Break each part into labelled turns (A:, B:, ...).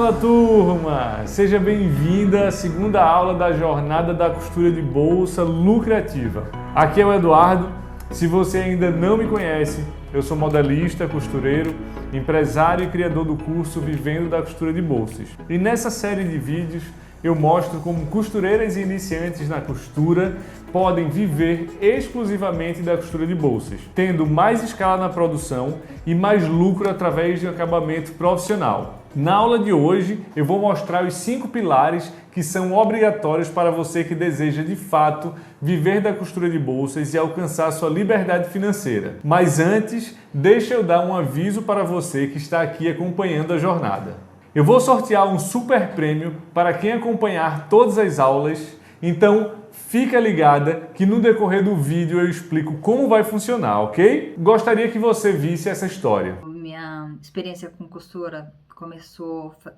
A: Fala turma! Seja bem-vinda à segunda aula da jornada da costura de bolsa lucrativa. Aqui é o Eduardo. Se você ainda não me conhece, eu sou modelista, costureiro, empresário e criador do curso Vivendo da Costura de Bolsas. E nessa série de vídeos eu mostro como costureiras e iniciantes na costura podem viver exclusivamente da costura de bolsas, tendo mais escala na produção e mais lucro através de um acabamento profissional. Na aula de hoje eu vou mostrar os 5 pilares que são obrigatórios para você que deseja de fato viver da costura de bolsas e alcançar sua liberdade financeira. Mas antes, deixa eu dar um aviso para você que está aqui acompanhando a jornada. Eu vou sortear um super prêmio para quem acompanhar todas as aulas, então fica ligada que no decorrer do vídeo eu explico como vai funcionar, ok? Gostaria que você visse essa história.
B: Minha experiência com costura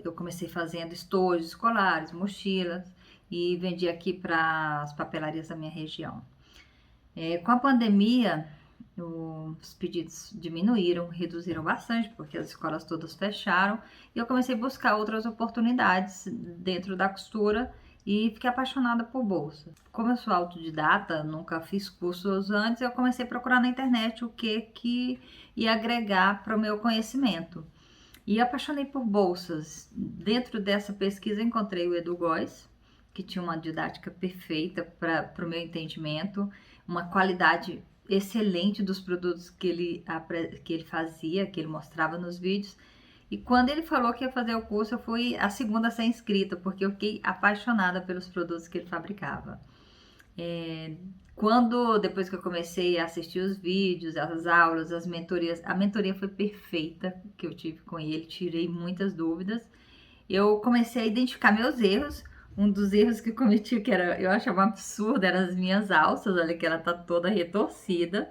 B: eu comecei fazendo estojos escolares, mochilas e vendi aqui para as papelarias da minha região. Com a pandemia, os pedidos diminuíram, reduziram bastante, porque as escolas todas fecharam, e eu comecei a buscar outras oportunidades dentro da costura e fiquei apaixonada por bolsa. Como eu sou autodidata, nunca fiz cursos antes, eu comecei a procurar na internet o que ia agregar para o meu conhecimento. E apaixonei por bolsas. Dentro dessa pesquisa encontrei o Edu Góes, que tinha uma didática perfeita para o meu entendimento, uma qualidade excelente dos produtos que ele fazia, que ele mostrava nos vídeos. E quando ele falou que ia fazer o curso, eu fui a segunda a ser inscrita, porque eu fiquei apaixonada pelos produtos que ele fabricava. Depois que eu comecei a assistir os vídeos, as aulas, as mentorias, a mentoria foi perfeita que eu tive com ele, tirei muitas dúvidas. Eu comecei a identificar meus erros. Um dos erros que eu cometi, eu achava um absurdo, eram as minhas alças, olha que ela tá toda retorcida.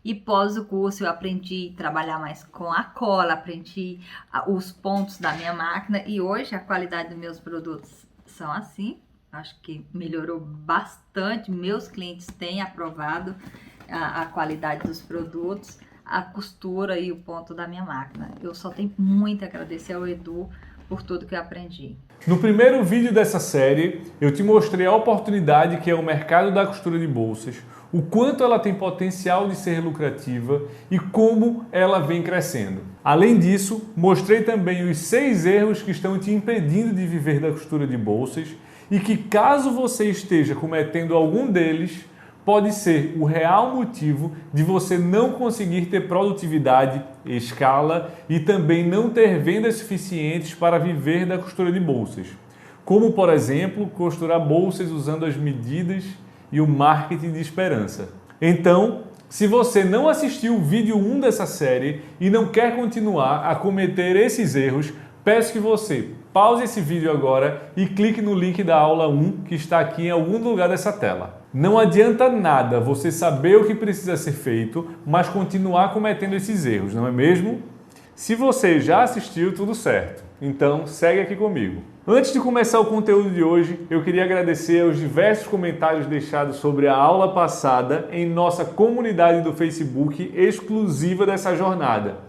B: E pós o curso eu aprendi a trabalhar mais com a cola, aprendi os pontos da minha máquina e hoje a qualidade dos meus produtos são assim. Acho que melhorou bastante, meus clientes têm aprovado a qualidade dos produtos, a costura e o ponto da minha máquina. Eu só tenho muito a agradecer ao Edu por tudo que eu aprendi.
A: No primeiro vídeo dessa série, eu te mostrei a oportunidade que é o mercado da costura de bolsas, o quanto ela tem potencial de ser lucrativa e como ela vem crescendo. Além disso, mostrei também os 6 erros que estão te impedindo de viver da costura de bolsas e que, caso você esteja cometendo algum deles, pode ser o real motivo de você não conseguir ter produtividade, escala e também não ter vendas suficientes para viver da costura de bolsas. Como, por exemplo, costurar bolsas usando as medidas e o marketing de esperança. Então, se você não assistiu o vídeo 1 dessa série e não quer continuar a cometer esses erros, peço que você pause esse vídeo agora e clique no link da aula 1 que está aqui em algum lugar dessa tela. Não adianta nada você saber o que precisa ser feito, mas continuar cometendo esses erros, não é mesmo? Se você já assistiu, tudo certo. Então, segue aqui comigo. Antes de começar o conteúdo de hoje, eu queria agradecer aos diversos comentários deixados sobre a aula passada em nossa comunidade do Facebook exclusiva dessa jornada.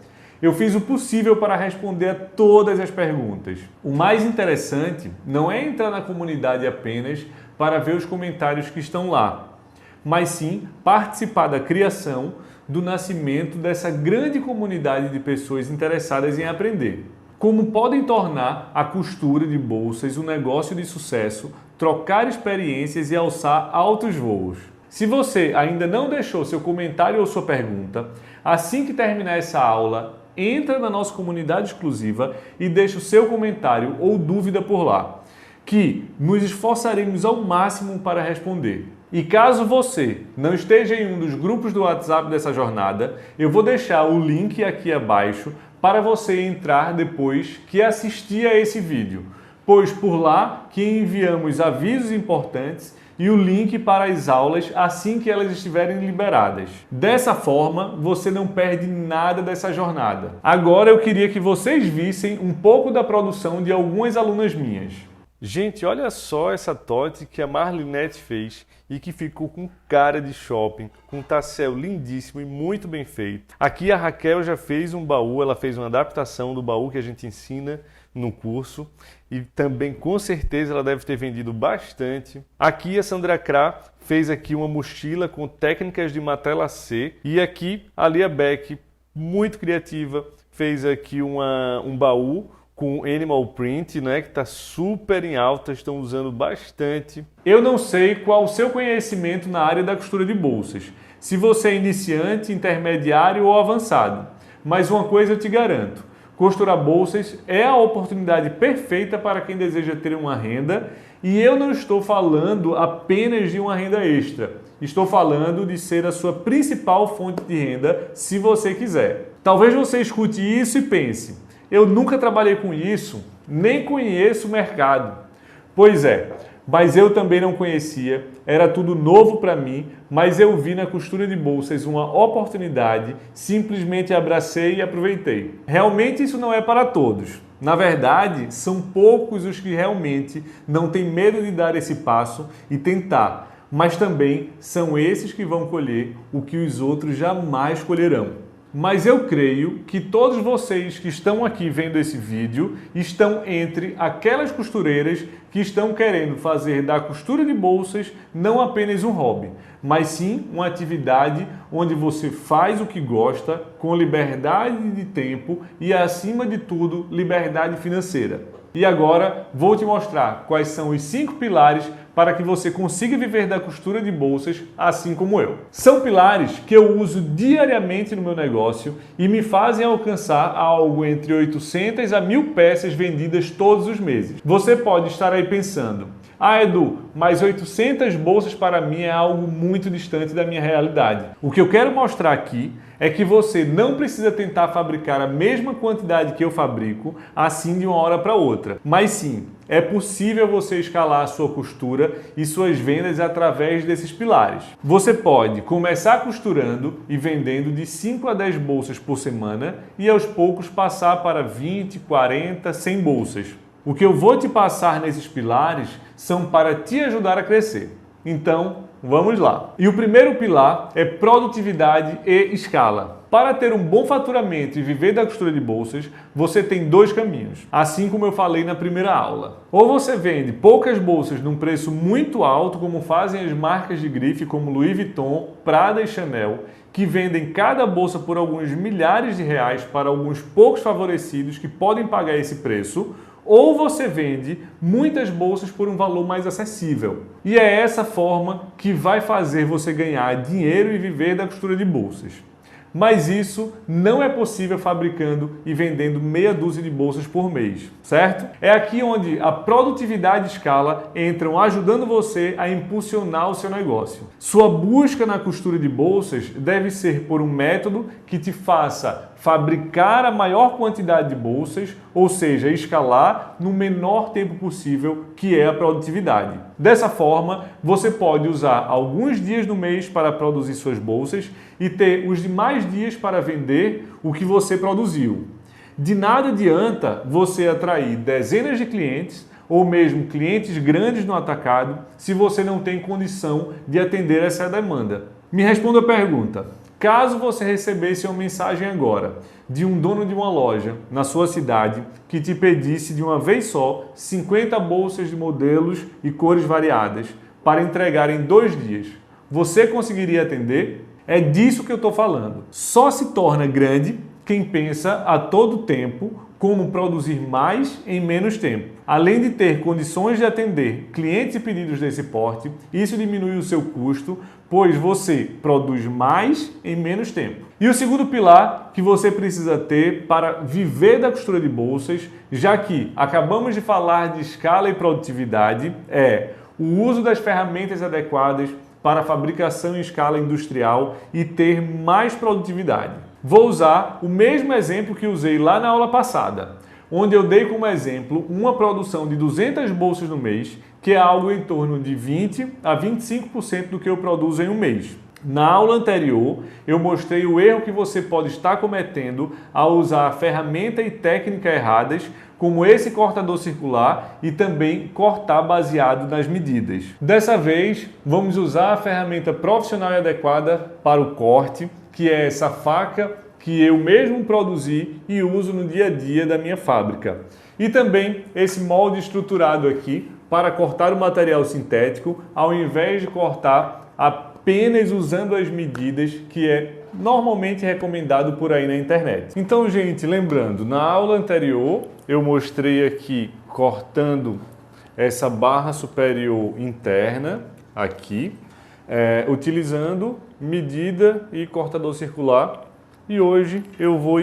A: Eu fiz o possível para responder a todas as perguntas. O mais interessante não é entrar na comunidade apenas para ver os comentários que estão lá, mas sim participar da criação, do nascimento dessa grande comunidade de pessoas interessadas em aprender. Como podem tornar a costura de bolsas um negócio de sucesso, trocar experiências e alçar altos voos. Se você ainda não deixou seu comentário ou sua pergunta, assim que terminar essa aula, entra na nossa comunidade exclusiva e deixa o seu comentário ou dúvida por lá, que nos esforçaremos ao máximo para responder. E caso você não esteja em um dos grupos do WhatsApp dessa jornada, eu vou deixar o link aqui abaixo para você entrar depois que assistir a esse vídeo, pois por lá que enviamos avisos importantes e o link para as aulas assim que elas estiverem liberadas. Dessa forma, você não perde nada dessa jornada. Agora eu queria que vocês vissem um pouco da produção de algumas alunas minhas. Gente, olha só essa tote que a Marlinete fez e que ficou com cara de shopping, com um tassel lindíssimo e muito bem feito. Aqui a Raquel já fez um baú, ela fez uma adaptação do baú que a gente ensina
C: no curso e também com certeza ela deve ter vendido bastante. Aqui a Sandra Krah fez aqui uma mochila com técnicas de matelassé e aqui a Lia Beck, muito criativa, fez aqui um baú com animal print, né, que está super em alta, estão usando bastante.
A: Eu não sei qual o seu conhecimento na área da costura de bolsas, se você é iniciante, intermediário ou avançado, mas uma coisa eu te garanto, costurar bolsas é a oportunidade perfeita para quem deseja ter uma renda, e eu não estou falando apenas de uma renda extra, estou falando de ser a sua principal fonte de renda se você quiser. Talvez você escute isso e pense: eu nunca trabalhei com isso, nem conheço o mercado. Pois é, mas eu também não conhecia, era tudo novo para mim, mas eu vi na costura de bolsas uma oportunidade, simplesmente abracei e aproveitei. Realmente isso não é para todos. Na verdade, são poucos os que realmente não têm medo de dar esse passo e tentar, mas também são esses que vão colher o que os outros jamais colherão. Mas eu creio que todos vocês que estão aqui vendo esse vídeo estão entre aquelas costureiras que estão querendo fazer da costura de bolsas não apenas um hobby, mas sim uma atividade onde você faz o que gosta, com liberdade de tempo e, acima de tudo, liberdade financeira. E agora vou te mostrar quais são os 5 pilares para que você consiga viver da costura de bolsas assim como eu. São pilares que eu uso diariamente no meu negócio e me fazem alcançar algo entre 800 a 1000 peças vendidas todos os meses. Você pode estar aí pensando: ah, Edu, mas 800 bolsas para mim é algo muito distante da minha realidade. O que eu quero mostrar aqui é que você não precisa tentar fabricar a mesma quantidade que eu fabrico assim de uma hora para outra, mas sim, é possível você escalar a sua costura e suas vendas através desses pilares. Você pode começar costurando e vendendo de 5 a 10 bolsas por semana e aos poucos passar para 20, 40, 100 bolsas. O que eu vou te passar nesses pilares são para te ajudar a crescer. Então, vamos lá. E o primeiro pilar é produtividade e escala. Para ter um bom faturamento e viver da costura de bolsas, você tem 2 caminhos, assim como eu falei na primeira aula. Ou você vende poucas bolsas num preço muito alto, como fazem as marcas de grife como Louis Vuitton, Prada e Chanel, que vendem cada bolsa por alguns milhares de reais para alguns poucos favorecidos que podem pagar esse preço, ou você vende muitas bolsas por um valor mais acessível. E é essa forma que vai fazer você ganhar dinheiro e viver da costura de bolsas. Mas isso não é possível fabricando e vendendo meia dúzia de bolsas por mês, certo? É aqui onde a produtividade e escala entram ajudando você a impulsionar o seu negócio. Sua busca na costura de bolsas deve ser por um método que te faça fabricar a maior quantidade de bolsas, ou seja, escalar no menor tempo possível, que é a produtividade. Dessa forma, você pode usar alguns dias no mês para produzir suas bolsas e ter os demais dias para vender o que você produziu. De nada adianta você atrair dezenas de clientes ou mesmo clientes grandes no atacado se você não tem condição de atender essa demanda. Me responda a pergunta: caso você recebesse uma mensagem agora de um dono de uma loja na sua cidade que te pedisse de uma vez só 50 bolsas de modelos e cores variadas para entregar em 2 dias, você conseguiria atender? É disso que eu estou falando. Só se torna grande quem pensa a todo tempo como produzir mais em menos tempo. Além de ter condições de atender clientes e pedidos desse porte, isso diminui o seu custo, pois você produz mais em menos tempo. E o segundo pilar que você precisa ter para viver da costura de bolsas, já que acabamos de falar de escala e produtividade, é o uso das ferramentas adequadas para a fabricação em escala industrial e ter mais produtividade. Vou usar o mesmo exemplo que usei lá na aula passada, onde eu dei como exemplo uma produção de 200 bolsas no mês, que é algo em torno de 20 a 25% do que eu produzo em um mês. Na aula anterior, eu mostrei o erro que você pode estar cometendo ao usar a ferramenta e técnica erradas, como esse cortador circular e também cortar baseado nas medidas. Dessa vez, vamos usar a ferramenta profissional e adequada para o corte, que é essa faca que eu mesmo produzi e uso no dia a dia da minha fábrica. E também esse molde estruturado aqui para cortar o material sintético, ao invés de cortar apenas usando as medidas que é normalmente recomendado por aí na internet. Então, gente, lembrando, na aula anterior eu mostrei aqui cortando essa barra superior interna aqui, utilizando medida e cortador circular. E hoje eu vou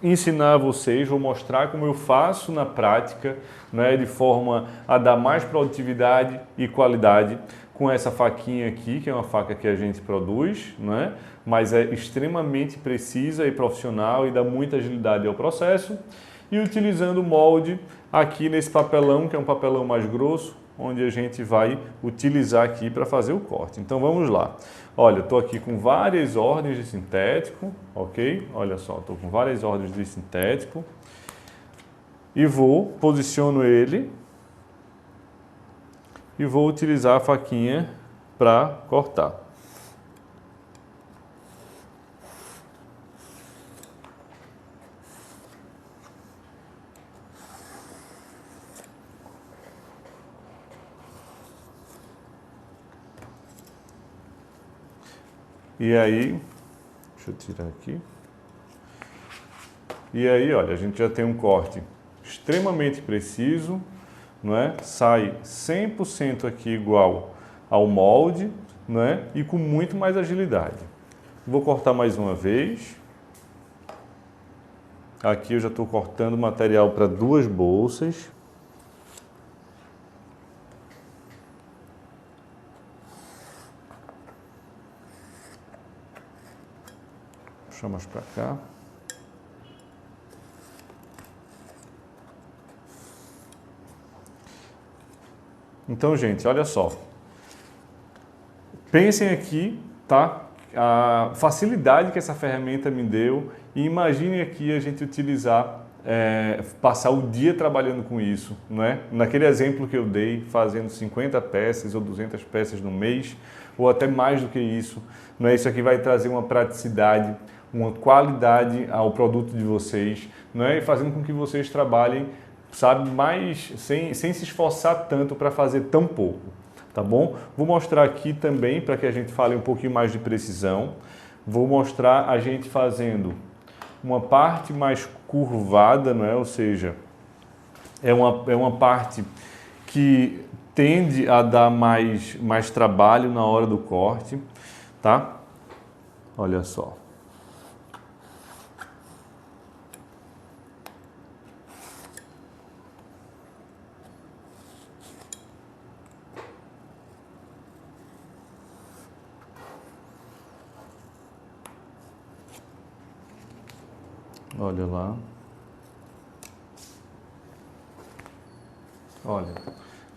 A: ensinar a vocês, vou mostrar como eu faço na prática, né, de forma a dar mais produtividade e qualidade com essa faquinha aqui, que é uma faca que a gente produz, né, mas é extremamente precisa e profissional e dá muita agilidade ao processo. E utilizando o molde aqui nesse papelão, que é um papelão mais grosso, onde a gente vai utilizar aqui para fazer o corte. Então vamos lá. Olha, estou aqui com várias ordens de sintético, ok? Olha só, estou com várias ordens de sintético. E posiciono ele e vou utilizar a faquinha para cortar. E aí, deixa eu tirar aqui. E aí, olha, a gente já tem um corte extremamente preciso, não é? Sai 100% aqui igual ao molde, não é? E com muito mais agilidade. Vou cortar mais uma vez. Aqui eu já estou cortando material para 2 bolsas. Puxar mais para cá. Então, gente, olha só. Pensem aqui, tá? A facilidade que essa ferramenta me deu e imaginem aqui a gente utilizar, passar o dia trabalhando com isso, não é? Naquele exemplo que eu dei, fazendo 50 peças ou 200 peças no mês, ou até mais do que isso, não é? Isso aqui vai trazer uma praticidade, uma qualidade ao produto de vocês, não é? E fazendo com que vocês trabalhem, sabe, mais sem se esforçar tanto para fazer tão pouco, tá bom? Vou mostrar aqui também para que a gente fale um pouquinho mais de precisão. Vou mostrar a gente fazendo uma parte mais curvada, não é? Ou seja, é uma parte que tende a dar mais trabalho na hora do corte, tá? Olha só. Olha lá. Olha,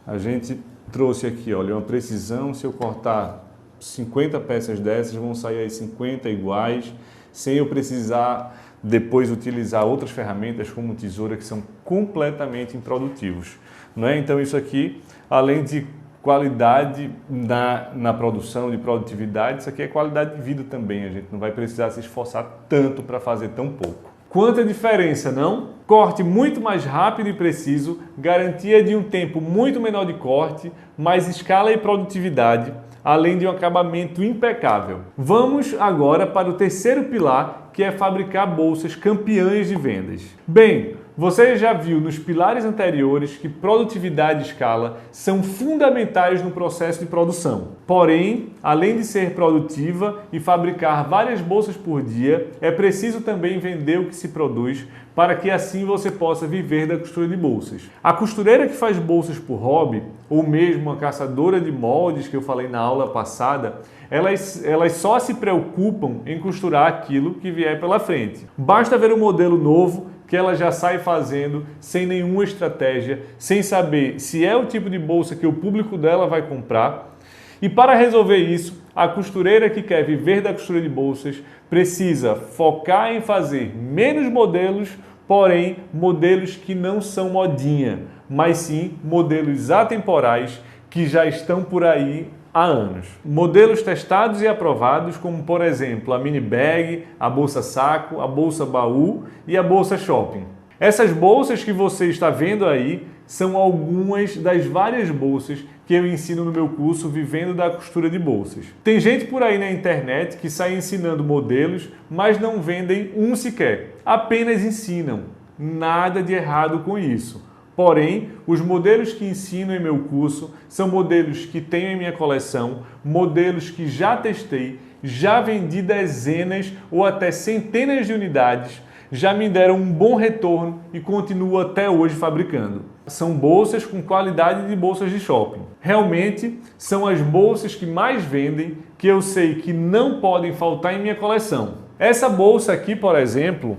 A: a gente trouxe aqui, olha, uma precisão. Se eu cortar 50 peças dessas, vão sair aí 50 iguais, sem eu precisar depois utilizar outras ferramentas como tesoura, que são completamente improdutivos, não é? Então isso aqui, além de qualidade na produção, de produtividade, isso aqui é qualidade de vida também. A gente não vai precisar se esforçar tanto para fazer tão pouco. Quanta diferença, não? Corte muito mais rápido e preciso, garantia de um tempo muito menor de corte, mais escala e produtividade, além de um acabamento impecável. Vamos agora para o terceiro pilar, que é fabricar bolsas campeãs de vendas. Bem, você já viu nos pilares anteriores que produtividade e escala são fundamentais no processo de produção. Porém, além de ser produtiva e fabricar várias bolsas por dia, é preciso também vender o que se produz para que assim você possa viver da costura de bolsas. A costureira que faz bolsas por hobby, ou mesmo a caçadora de moldes que eu falei na aula passada, elas só se preocupam em costurar aquilo que vier pela frente. Basta ver um modelo novo que ela já sai fazendo sem nenhuma estratégia, sem saber se é o tipo de bolsa que o público dela vai comprar. E para resolver isso, a costureira que quer viver da costura de bolsas precisa focar em fazer menos modelos, porém modelos que não são modinha, mas sim modelos atemporais que já estão por aí há anos. Modelos testados e aprovados, como por exemplo a mini bag, a bolsa saco, a bolsa baú e a bolsa shopping. Essas bolsas que você está vendo aí são algumas das várias bolsas que eu ensino no meu curso Vivendo da Costura de Bolsas. Tem gente por aí na internet que sai ensinando modelos, mas não vendem um sequer. Apenas ensinam. Nada de errado com isso. Porém, os modelos que ensino em meu curso são modelos que tenho em minha coleção, modelos que já testei, já vendi dezenas ou até centenas de unidades, já me deram um bom retorno e continuo até hoje fabricando. São bolsas com qualidade de bolsas de shopping. Realmente são as bolsas que mais vendem, que eu sei que não podem faltar em minha coleção. Essa bolsa aqui, por exemplo,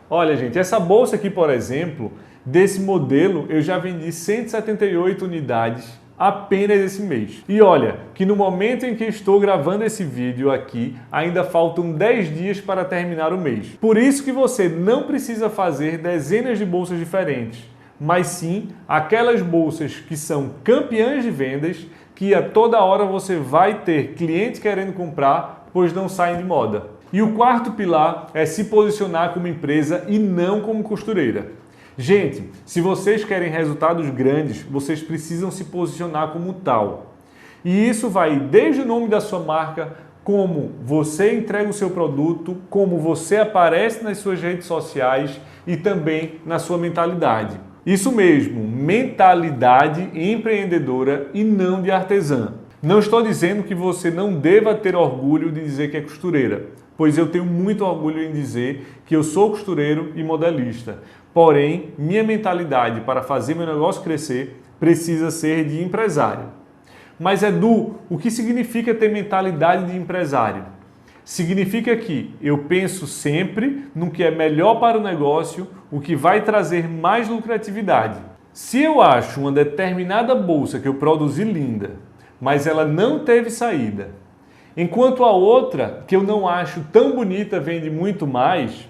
A: olha gente, essa bolsa aqui, por exemplo, desse modelo eu já vendi 178 unidades apenas esse mês. E olha, que no momento em que estou gravando esse vídeo aqui, ainda faltam 10 dias para terminar o mês. Por isso que você não precisa fazer dezenas de bolsas diferentes, mas sim aquelas bolsas que são campeãs de vendas, que a toda hora você vai ter clientes querendo comprar, pois não saem de moda. E o quarto pilar é se posicionar como empresa e não como costureira. Gente, se vocês querem resultados grandes, vocês precisam se posicionar como tal. E isso vai desde o nome da sua marca, como você entrega o seu produto, como você aparece nas suas redes sociais e também na sua mentalidade. Isso mesmo, mentalidade empreendedora e não de artesã. Não estou dizendo que você não deva ter orgulho de dizer que é costureira, pois eu tenho muito orgulho em dizer que eu sou costureiro e modelista. Porém, minha mentalidade para fazer meu negócio crescer precisa ser de empresário. Mas Edu, o que significa ter mentalidade de empresário? Significa que eu penso sempre no que é melhor para o negócio, o que vai trazer mais lucratividade. Se eu acho uma determinada bolsa que eu produzi linda, mas ela não teve saída, enquanto a outra, que eu não acho tão bonita, vende muito mais,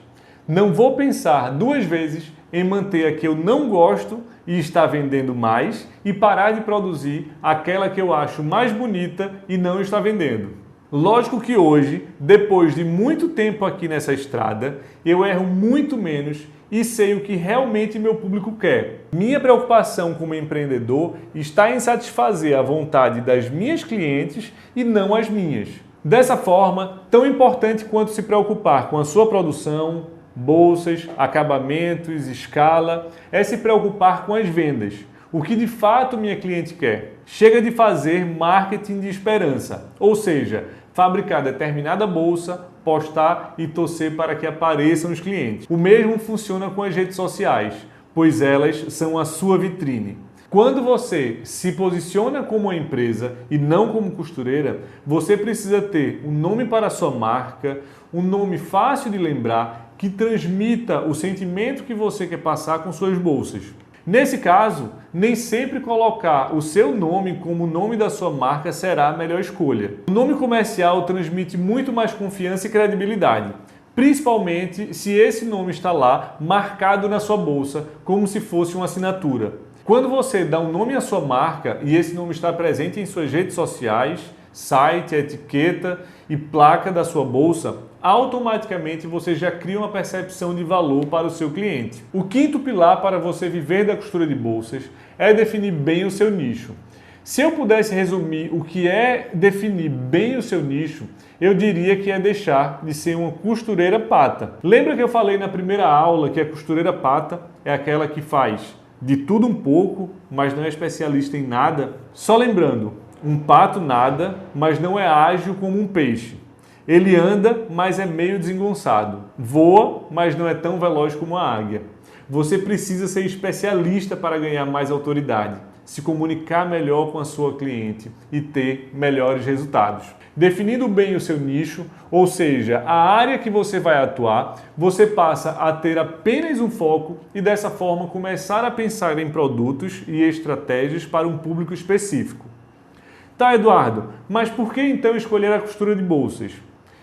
A: não vou pensar duas vezes em manter a que eu não gosto e está vendendo mais e parar de produzir aquela que eu acho mais bonita e não está vendendo. Lógico que hoje, depois de muito tempo aqui nessa estrada, eu erro muito menos e sei o que realmente meu público quer. Minha preocupação como empreendedor está em satisfazer a vontade das minhas clientes e não as minhas. Dessa forma, tão importante quanto se preocupar com a sua produção, bolsas, acabamentos, escala, é se preocupar com as vendas. O que de fato minha cliente quer. Chega de fazer marketing de esperança, ou seja, fabricar determinada bolsa, postar e torcer para que apareçam os clientes. O mesmo funciona com as redes sociais, pois elas são a sua vitrine. Quando você se posiciona como uma empresa e não como costureira, você precisa ter um nome para a sua marca, um nome fácil de lembrar, que transmita o sentimento que você quer passar com suas bolsas. Nesse caso, nem sempre colocar o seu nome como o nome da sua marca será a melhor escolha. O nome comercial transmite muito mais confiança e credibilidade, principalmente se esse nome está lá marcado na sua bolsa como se fosse uma assinatura. Quando você dá um nome à sua marca e esse nome está presente em suas redes sociais, site, etiqueta e placa da sua bolsa, automaticamente você já cria uma percepção de valor para o seu cliente. O quinto pilar para você viver da costura de bolsas é definir bem o seu nicho. Se eu pudesse resumir o que é definir bem o seu nicho, eu diria que é deixar de ser uma costureira pata. Lembra que eu falei na primeira aula que a costureira pata é aquela que faz de tudo um pouco, mas não é especialista em nada? Só lembrando, um pato nada, mas não é ágil como um peixe. Ele anda, mas é meio desengonçado. Voa, mas não é tão veloz como a águia. Você precisa ser especialista para ganhar mais autoridade, se comunicar melhor com a sua cliente e ter melhores resultados. Definindo bem o seu nicho, ou seja, a área que você vai atuar, você passa a ter apenas um foco e dessa forma começar a pensar em produtos e estratégias para um público específico. Tá, Eduardo, mas por que então escolher a costura de bolsas?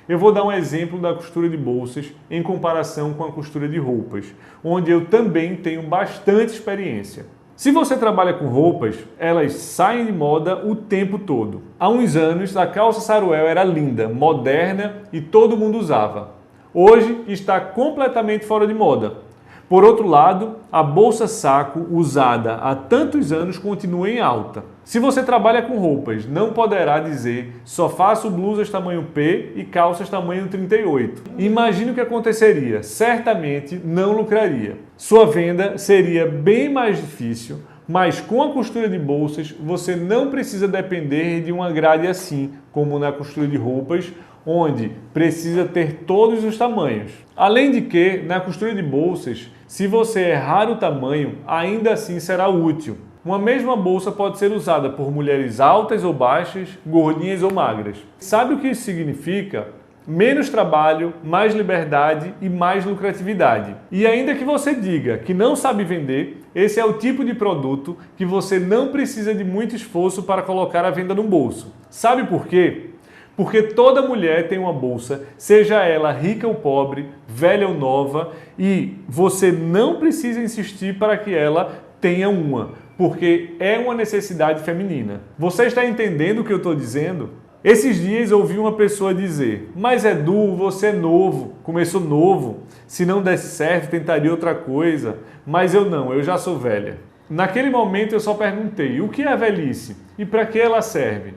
A: Eu vou dar um exemplo da costura de bolsas em comparação com a costura de roupas, onde eu também tenho bastante experiência. Se você trabalha com roupas, elas saem de moda o tempo todo. Há uns anos, a calça saruel era linda, moderna e todo mundo usava. Hoje está completamente fora de moda. Por outro lado, a bolsa saco usada há tantos anos continua em alta. Se você trabalha com roupas, não poderá dizer só faço blusas tamanho P e calças tamanho 38. Imagine o que aconteceria. Certamente não lucraria. Sua venda seria bem mais difícil, mas com a costura de bolsas você não precisa depender de uma grade assim, como na costura de roupas, onde precisa ter todos os tamanhos. Além de que, na costura de bolsas, se você errar o tamanho, ainda assim será útil. Uma mesma bolsa pode ser usada por mulheres altas ou baixas, gordinhas ou magras. Sabe o que isso significa? Menos trabalho, mais liberdade e mais lucratividade. E ainda que você diga que não sabe vender, esse é o tipo de produto que você não precisa de muito esforço para colocar à venda no bolso. Sabe por quê? Porque toda mulher tem uma bolsa, seja ela rica ou pobre, velha ou nova, e você não precisa insistir para que ela tenha uma, porque é uma necessidade feminina. Você está entendendo o que eu estou dizendo? Esses dias ouvi uma pessoa dizer: mas Edu, você é novo, começou novo, se não desse certo tentaria outra coisa, mas eu já sou velha. Naquele momento eu só perguntei: o que é a velhice e para que ela serve?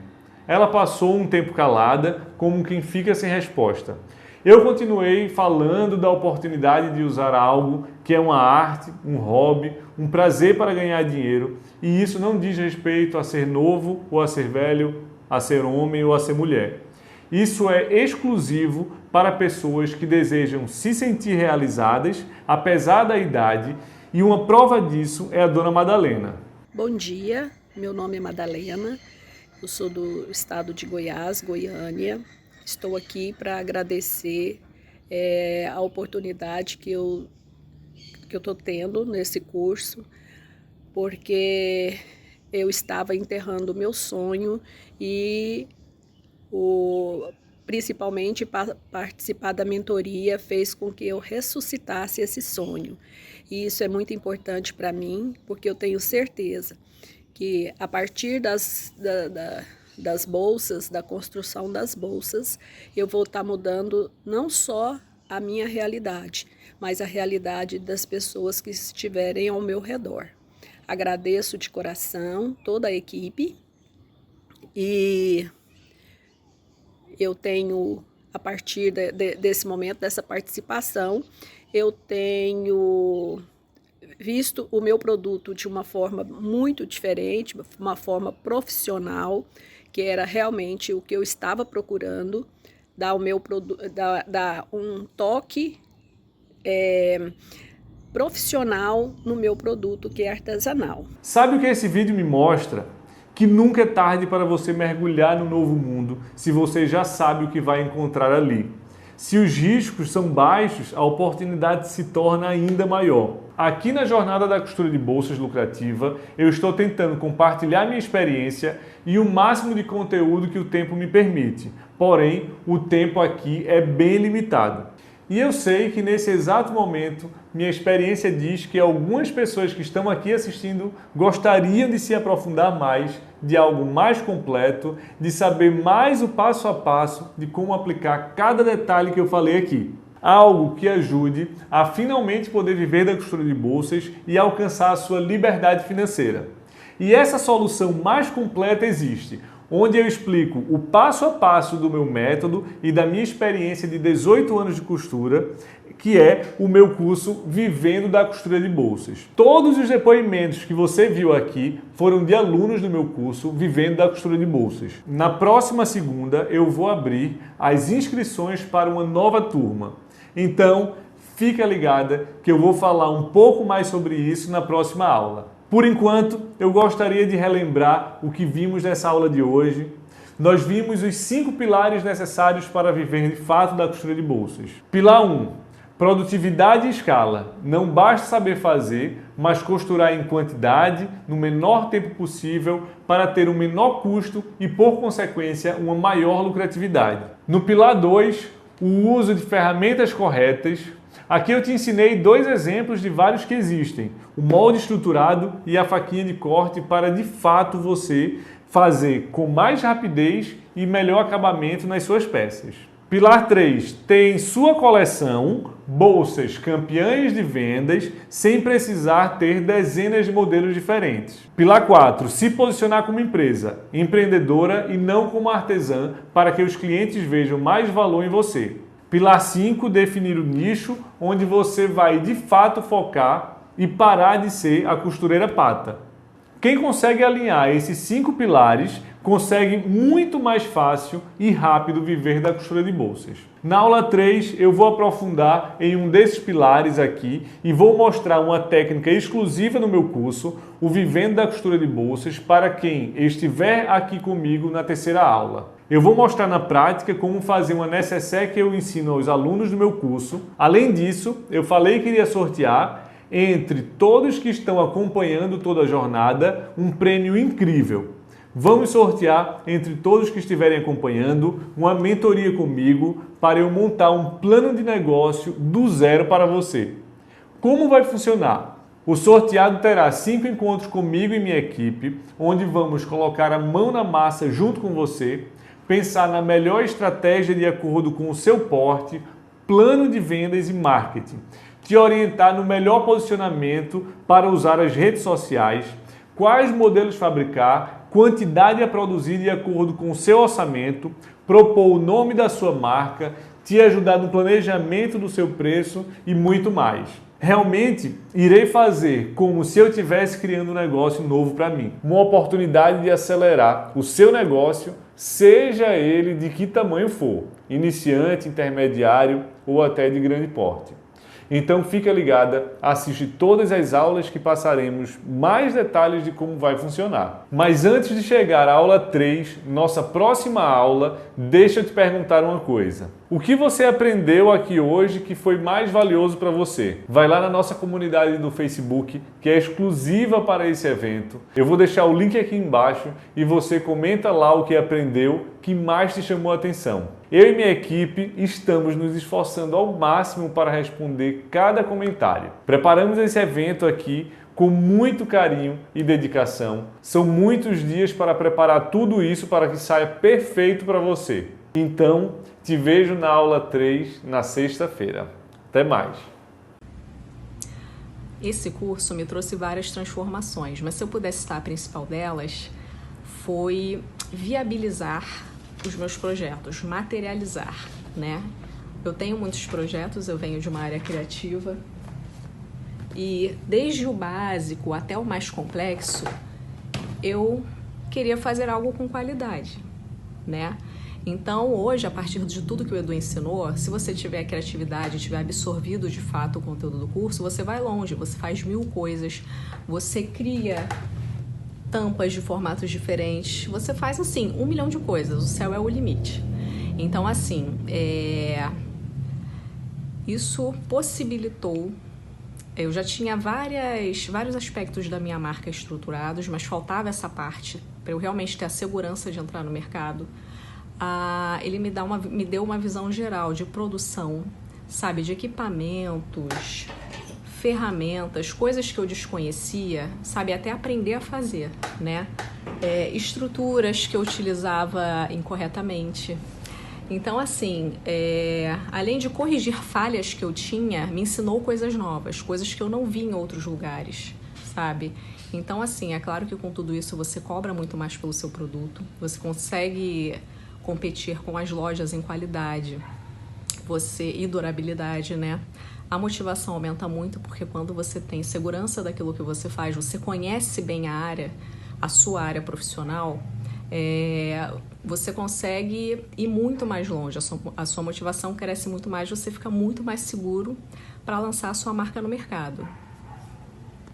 A: Ela passou um tempo calada, como quem fica sem resposta. Eu continuei falando da oportunidade de usar algo que é uma arte, um hobby, um prazer para ganhar dinheiro, e isso não diz respeito a ser novo ou a ser velho, a ser homem ou a ser mulher. Isso é exclusivo para pessoas que desejam se sentir realizadas, apesar da idade, e uma prova disso é a Dona Madalena.
D: Bom dia, meu nome é Madalena. Eu sou do estado de Goiás, Goiânia. Estou aqui para agradecer a oportunidade que eu estou tendo nesse curso, porque eu estava enterrando o meu sonho e principalmente participar da mentoria fez com que eu ressuscitasse esse sonho. E isso é muito importante para mim, porque eu tenho certeza que a partir das bolsas, da construção das bolsas, eu vou estar mudando não só a minha realidade, mas a realidade das pessoas que estiverem ao meu redor. Agradeço de coração toda a equipe e eu tenho, a partir desse momento, dessa participação, eu tenho visto o meu produto de uma forma muito diferente, uma forma profissional, que era realmente o que eu estava procurando, dar um toque profissional no meu produto, que é artesanal.
A: Sabe o que esse vídeo me mostra? Que nunca é tarde para você mergulhar no novo mundo, se você já sabe o que vai encontrar ali. Se os riscos são baixos, a oportunidade se torna ainda maior. Aqui na Jornada da Costura de Bolsas Lucrativa, eu estou tentando compartilhar minha experiência e o máximo de conteúdo que o tempo me permite. Porém, o tempo aqui é bem limitado. E eu sei que nesse exato momento, minha experiência diz que algumas pessoas que estão aqui assistindo gostariam de se aprofundar mais, de algo mais completo, de saber mais o passo a passo de como aplicar cada detalhe que eu falei aqui. Algo que ajude a finalmente poder viver da costura de bolsas e alcançar a sua liberdade financeira. E essa solução mais completa existe, onde eu explico o passo a passo do meu método e da minha experiência de 18 anos de costura, que é o meu curso Vivendo da Costura de Bolsas. Todos os depoimentos que você viu aqui foram de alunos do meu curso Vivendo da Costura de Bolsas. Na próxima segunda eu vou abrir as inscrições para uma nova turma. Então, fica ligada que eu vou falar um pouco mais sobre isso na próxima aula. Por enquanto, eu gostaria de relembrar o que vimos nessa aula de hoje. Nós vimos os 5 pilares necessários para viver de fato da costura de bolsas. Pilar 1. Produtividade e escala. Não basta saber fazer, mas costurar em quantidade, no menor tempo possível, para ter um menor custo e, por consequência, uma maior lucratividade. No pilar 2, o uso de ferramentas corretas. Aqui eu te ensinei 2 exemplos de vários que existem, o molde estruturado e a faquinha de corte, para de fato você fazer com mais rapidez e melhor acabamento nas suas peças. Pilar 3, tem sua coleção, bolsas campeãs de vendas, sem precisar ter dezenas de modelos diferentes. Pilar 4, se posicionar como empresa, empreendedora e não como artesã, para que os clientes vejam mais valor em você. Pilar 5, definir o nicho onde você vai de fato focar e parar de ser a costureira pata. Quem consegue alinhar esses 5 pilares consegue muito mais fácil e rápido viver da costura de bolsas. Na aula 3 eu vou aprofundar em um desses pilares aqui e vou mostrar uma técnica exclusiva no meu curso, o Vivendo da Costura de Bolsas, para quem estiver aqui comigo na terceira aula. Eu vou mostrar na prática como fazer uma nécessaire que eu ensino aos alunos do meu curso. Além disso, eu falei que iria sortear entre todos que estão acompanhando toda a jornada um prêmio incrível. Vamos sortear entre todos que estiverem acompanhando uma mentoria comigo para eu montar um plano de negócio do zero para você. Como vai funcionar? O sorteado terá 5 encontros comigo e minha equipe, onde vamos colocar a mão na massa junto com você, pensar na melhor estratégia de acordo com o seu porte, plano de vendas e marketing, te orientar no melhor posicionamento para usar as redes sociais, quais modelos fabricar, quantidade a produzir de acordo com o seu orçamento, propor o nome da sua marca, te ajudar no planejamento do seu preço e muito mais. Realmente, irei fazer como se eu estivesse criando um negócio novo para mim. Uma oportunidade de acelerar o seu negócio, seja ele de que tamanho for, iniciante, intermediário ou até de grande porte. Então fica ligada, assiste todas as aulas que passaremos mais detalhes de como vai funcionar. Mas antes de chegar à aula 3, nossa próxima aula, deixa eu te perguntar uma coisa. O que você aprendeu aqui hoje que foi mais valioso para você? Vai lá na nossa comunidade do Facebook, que é exclusiva para esse evento. Eu vou deixar o link aqui embaixo e você comenta lá o que aprendeu, que mais te chamou a atenção. Eu e minha equipe estamos nos esforçando ao máximo para responder cada comentário. Preparamos esse evento aqui com muito carinho e dedicação. São muitos dias para preparar tudo isso para que saia perfeito para você. Então, te vejo na aula 3 na sexta-feira. Até mais!
E: Esse curso me trouxe várias transformações, mas se eu pudesse citar a principal delas, foi viabilizar os meus projetos, materializar, né? Eu tenho muitos projetos, eu venho de uma área criativa e desde o básico até o mais complexo, eu queria fazer algo com qualidade, né? Então, hoje, a partir de tudo que o Edu ensinou, se você tiver criatividade, tiver absorvido de fato o conteúdo do curso, você vai longe, você faz 1000 coisas, você cria tampas de formatos diferentes, você faz assim, 1 milhão de coisas, o céu é o limite. Então assim, isso possibilitou, eu já tinha vários aspectos da minha marca estruturados, mas faltava essa parte para eu realmente ter a segurança de entrar no mercado. Ele me deu uma visão geral de produção, sabe, de equipamentos, ferramentas, coisas que eu desconhecia, sabe, até aprender a fazer, né? Estruturas que eu utilizava incorretamente. Então, assim, além de corrigir falhas que eu tinha, me ensinou coisas novas, coisas que eu não vi em outros lugares, sabe? Então, assim, é claro que com tudo isso você cobra muito mais pelo seu produto, você consegue competir com as lojas em qualidade e durabilidade, né? A motivação aumenta muito porque quando você tem segurança daquilo que você faz, você conhece bem a sua área profissional, você consegue ir muito mais longe, a sua motivação cresce muito mais, você fica muito mais seguro para lançar a sua marca no mercado.